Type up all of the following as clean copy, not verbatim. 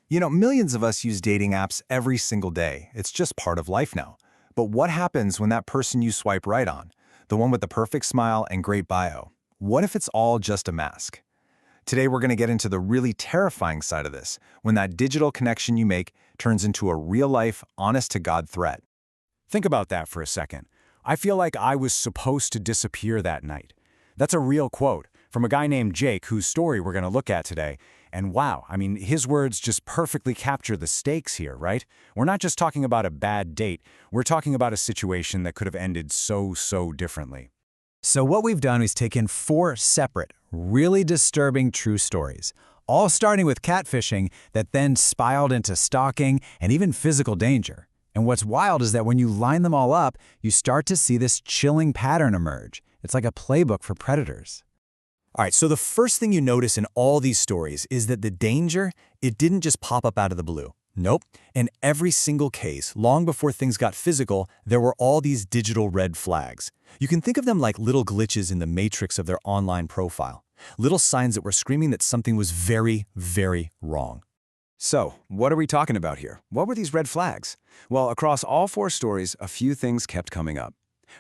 Millions of us use dating apps every single day. It's just part of life now. But what happens when that person you swipe right on, the one with the perfect smile and great bio, what if it's all just a mask? Today, we're going to get into the really terrifying side of this, when that digital connection you make turns into a real-life, honest-to-God threat. Think about that for a second. I feel like I was supposed to disappear that night. That's a real quote from a guy named Jake, whose story we're going to look at today. And wow, his words just perfectly capture the stakes here, right? We're not just talking about a bad date. We're talking about a situation that could have ended so differently. So what we've done is taken 4 separate, really disturbing true stories, all starting with catfishing that then spiraled into stalking and even physical danger. And what's wild is that when you line them all up, you start to see this chilling pattern emerge. It's like a playbook for predators. All right, so the first thing you notice in all these stories is that the danger, it didn't just pop up out of the blue. Nope. In every single case, long before things got physical, there were all these digital red flags. You can think of them like little glitches in the matrix of their online profile. Little signs that were screaming that something was very wrong. So, what are we talking about here? What were these red flags? Well, across all 4 stories, a few things kept coming up.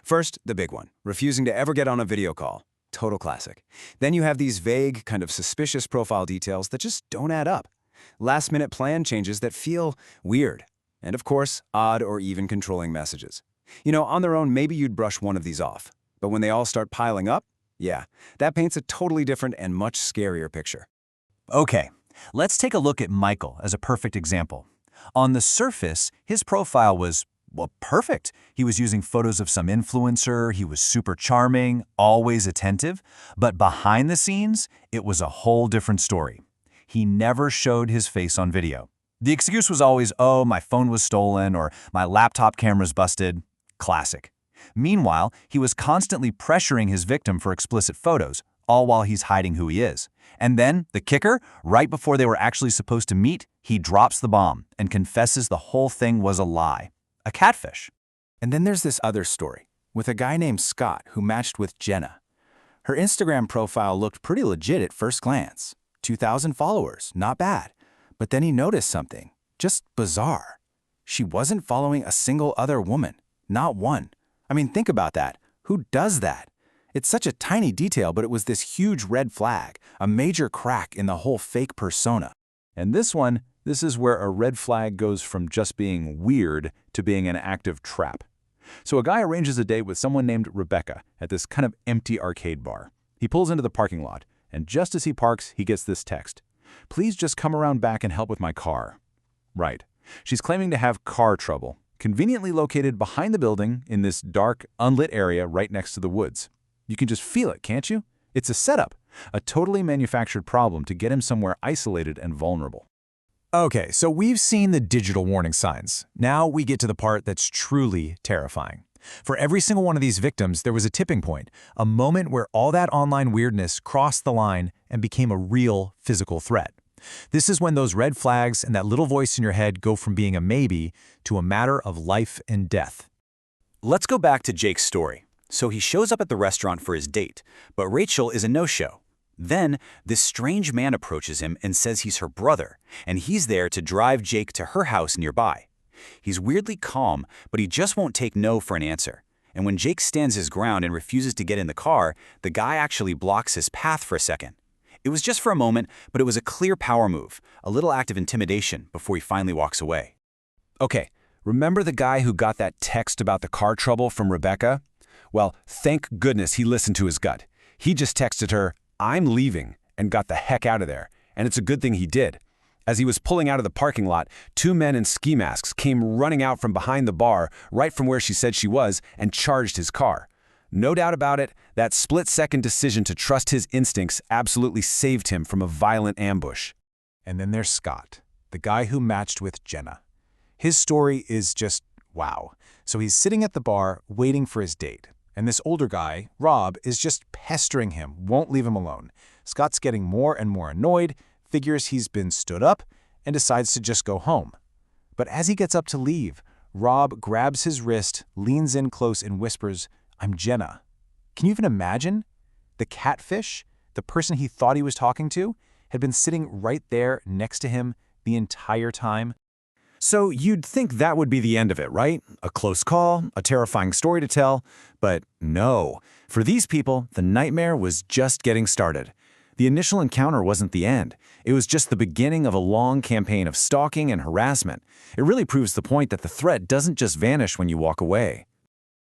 First, the big one, refusing to ever get on a video call. Total classic. Then you have these vague, kind of suspicious profile details that just don't add up. Last-minute plan changes that feel weird. And of course, odd or even controlling messages. On their own, maybe you'd brush one of these off. But when they all start piling up, yeah, that paints a totally different and much scarier picture. Okay, let's take a look at Michael as a perfect example. On the surface, his profile was, well, perfect. He was using photos of some influencer, he was super charming, always attentive. But behind the scenes, it was a whole different story. He never showed his face on video. The excuse was always, oh, my phone was stolen or my laptop camera's busted. Classic. Meanwhile, he was constantly pressuring his victim for explicit photos, all while he's hiding who he is. And then, the kicker, right before they were actually supposed to meet, he drops the bomb and confesses the whole thing was a lie. A catfish. And then there's this other story, with a guy named Scott who matched with Jenna. Her Instagram profile looked pretty legit at first glance. 2,000 followers, not bad. But then he noticed something, just bizarre. She wasn't following a single other woman, not one. Think about that. Who does that? It's such a tiny detail, but it was this huge red flag, a major crack in the whole fake persona. And this is where a red flag goes from just being weird to being an active trap. So a guy arranges a date with someone named Rebecca at this kind of empty arcade bar. He pulls into the parking lot, and just as he parks, he gets this text. Please just come around back and help with my car. Right. She's claiming to have car trouble, conveniently located behind the building in this dark, unlit area right next to the woods. You can just feel it, can't you? It's a setup, a totally manufactured problem to get him somewhere isolated and vulnerable. Okay, so we've seen the digital warning signs. Now we get to the part that's truly terrifying. For every single one of these victims, there was a tipping point, a moment where all that online weirdness crossed the line and became a real physical threat. This is when those red flags and that little voice in your head go from being a maybe to a matter of life and death. Let's go back to Jake's story. So he shows up at the restaurant for his date, but Rachel is a no-show. Then, this strange man approaches him and says he's her brother, and he's there to drive Jake to her house nearby. He's weirdly calm, but he just won't take no for an answer. And when Jake stands his ground and refuses to get in the car, the guy actually blocks his path for a second. It was just for a moment, but it was a clear power move, a little act of intimidation before he finally walks away. Okay, remember the guy who got that text about the car trouble from Rebecca? Well, thank goodness he listened to his gut. He just texted her, I'm leaving, and got the heck out of there. And it's a good thing he did. As he was pulling out of the parking lot, 2 men in ski masks came running out from behind the bar, right from where she said she was, and charged his car. No doubt about it, that split-second decision to trust his instincts absolutely saved him from a violent ambush. And then there's Scott, the guy who matched with Jenna. His story is just wow. So he's sitting at the bar waiting for his date. And this older guy, Rob, is just pestering him, won't leave him alone. Scott's getting more and more annoyed, figures he's been stood up, and decides to just go home. But as he gets up to leave, Rob grabs his wrist, leans in close, and whispers, I'm Jenna. Can you even imagine? The catfish, the person he thought he was talking to, had been sitting right there next to him, the entire time? So you'd think that would be the end of it, right? A close call, a terrifying story to tell. But no. For these people, the nightmare was just getting started. The initial encounter wasn't the end. It was just the beginning of a long campaign of stalking and harassment. It really proves the point that the threat doesn't just vanish when you walk away.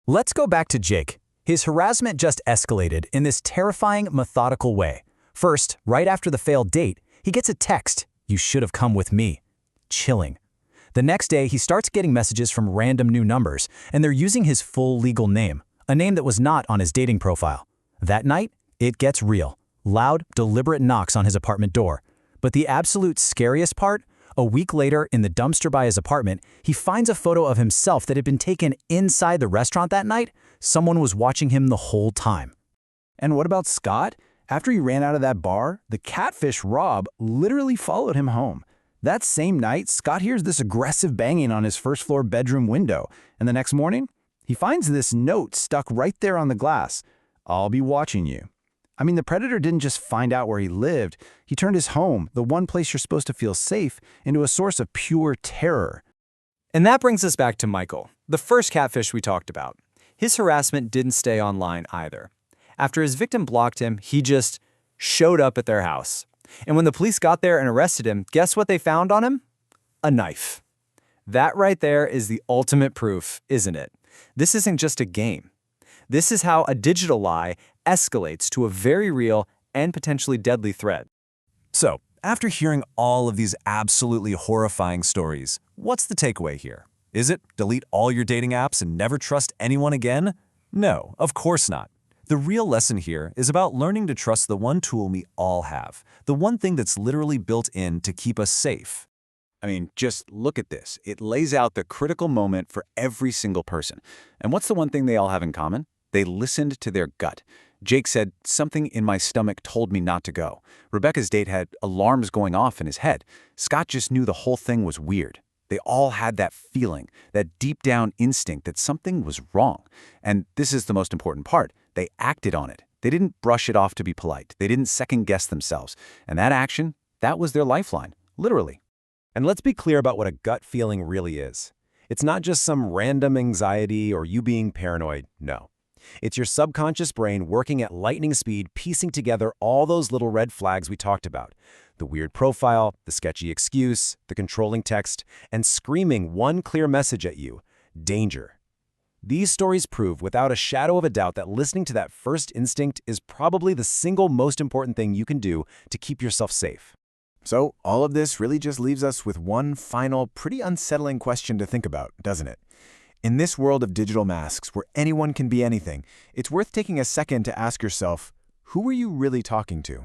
Let's go back to Jake. His harassment just escalated in this terrifying, methodical way. First, right after the failed date, he gets a text, "You should have come with me." Chilling. The next day, he starts getting messages from random new numbers, and they're using his full legal name, a name that was not on his dating profile. That night, it gets real. Loud, deliberate knocks on his apartment door. But the absolute scariest part? A week later, in the dumpster by his apartment, he finds a photo of himself that had been taken inside the restaurant that night. Someone was watching him the whole time. And what about Scott? After he ran out of that bar, the catfish Rob literally followed him home. That same night, Scott hears this aggressive banging on his first-floor bedroom window, and the next morning, he finds this note stuck right there on the glass. "I'll be watching you." I mean, the predator didn't just find out where he lived. He turned his home, the one place you're supposed to feel safe, into a source of pure terror. And that brings us back to Michael, the first catfish we talked about. His harassment didn't stay online either. After his victim blocked him, he just showed up at their house. And when the police got there and arrested him, guess what they found on him? A knife. That right there is the ultimate proof, isn't it? This isn't just a game. This is how a digital lie escalates to a very real and potentially deadly threat. So, after hearing all of these absolutely horrifying stories, what's the takeaway here? Is it delete all your dating apps and never trust anyone again? No, of course not. The real lesson here is about learning to trust the one tool we all have, the one thing that's literally built in to keep us safe. I mean, just look at this. It lays out the critical moment for every single person. And what's the one thing they all have in common? They listened to their gut. Jake said, "Something in my stomach told me not to go." Rebecca's date had alarms going off in his head. Scott just knew the whole thing was weird. They all had that feeling, that deep down instinct that something was wrong. And this is the most important part. They acted on it. They didn't brush it off to be polite. They didn't second guess themselves. And that action, that was their lifeline, literally. And let's be clear about what a gut feeling really is. It's not just some random anxiety or you being paranoid, no. It's your subconscious brain working at lightning speed, piecing together all those little red flags we talked about. The weird profile, the sketchy excuse, the controlling text, and screaming one clear message at you: danger. These stories prove without a shadow of a doubt that listening to that first instinct is probably the single most important thing you can do to keep yourself safe. So all of this really just leaves us with one final, pretty unsettling question to think about, doesn't it? In this world of digital masks where anyone can be anything, it's worth taking a second to ask yourself, who are you really talking to?